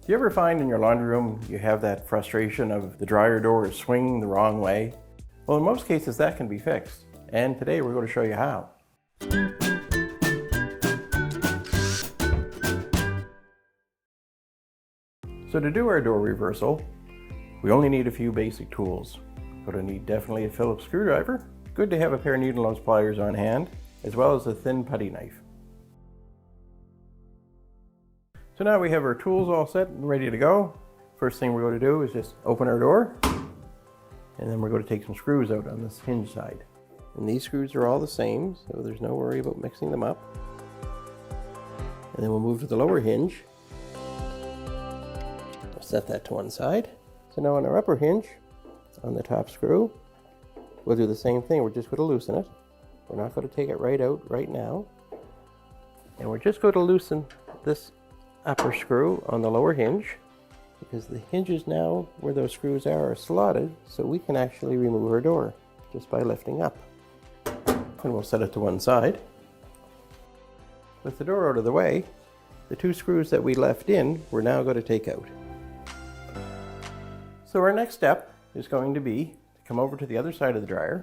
Do you ever find in your laundry room you have that frustration of the dryer door is swinging the wrong way? Well, in most cases that can be fixed, and today we're going to show you how. So to do our door reversal, we only need a few basic tools. We're going to need definitely a Phillips screwdriver. Good to have a pair of needle nose pliers on hand, as well as a thin putty knife. So now we have our tools all set and ready to go. First thing we're going to do is just open our door, and then we're going to take some screws out on this hinge side. And these screws are all the same, so there's no worry about mixing them up. And then we'll move to the lower hinge. We'll set that to one side. So now on our upper hinge, on the top screw, we'll do the same thing. We're just going to loosen it. We're not going to take it right out right now. And we're just going to loosen this upper screw on the lower hinge, because the hinges now where those screws are slotted, so we can actually remove our door just by lifting up. And we'll set it to one side. With the door out of the way, the two screws that we left in, we're now going to take out. So our next step is going to be to come over to the other side of the dryer.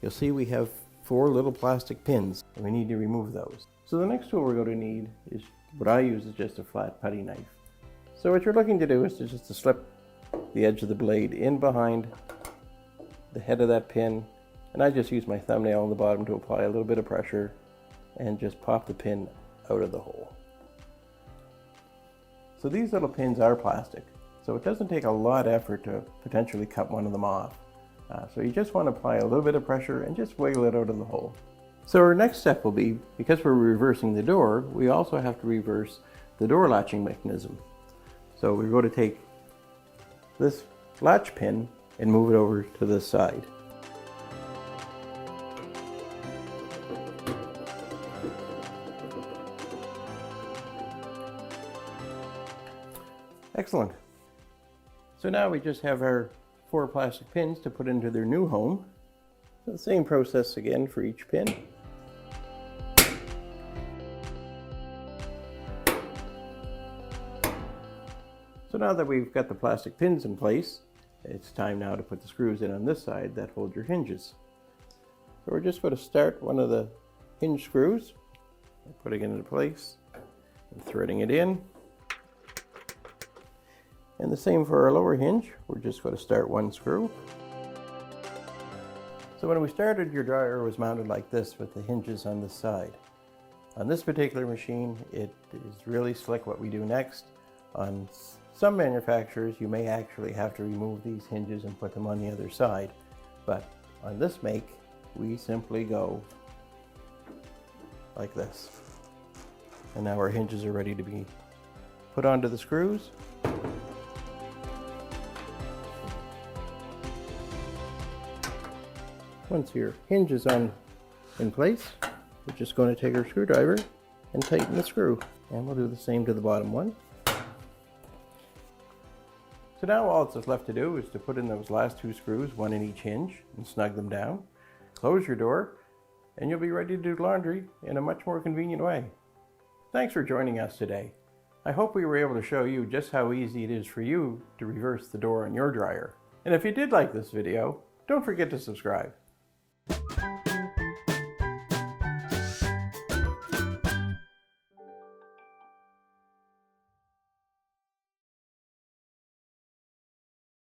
You'll see we have 4 little plastic pins, and we need to remove those. So the next tool we're going to need is what I use is just a flat putty knife. So what you're looking to do is just to slip the edge of the blade in behind the head of that pin, and I just use my thumbnail on the bottom to apply a little bit of pressure and just pop the pin out of the hole. So these little pins are plastic, so it doesn't take a lot of effort to potentially cut one of them off. So you just want to apply a little bit of pressure and just wiggle it out of the hole. So our next step will be, because we're reversing the door, we also have to reverse the door latching mechanism. So we're going to take this latch pin and move it over to this side. Excellent. So now we just have our 4 plastic pins to put into their new home. So the same process again for each pin. So now that we've got the plastic pins in place, it's time now to put the screws in on this side that hold your hinges. So we're just going to start one of the hinge screws, putting it into place and threading it in. And the same for our lower hinge, we're just going to start one screw. So when we started, your dryer was mounted like this with the hinges on this side. On this particular machine, it is really slick what we do next. On some manufacturers, you may actually have to remove these hinges and put them on the other side. But on this make, we simply go like this. And now our hinges are ready to be put onto the screws. Once your hinge is in place, we're just going to take our screwdriver and tighten the screw. And we'll do the same to the bottom one. So now all that's left to do is to put in those last 2 screws, one in each hinge, and snug them down. Close your door, and you'll be ready to do laundry in a much more convenient way. Thanks for joining us today. I hope we were able to show you just how easy it is for you to reverse the door on your dryer. And if you did like this video, don't forget to subscribe.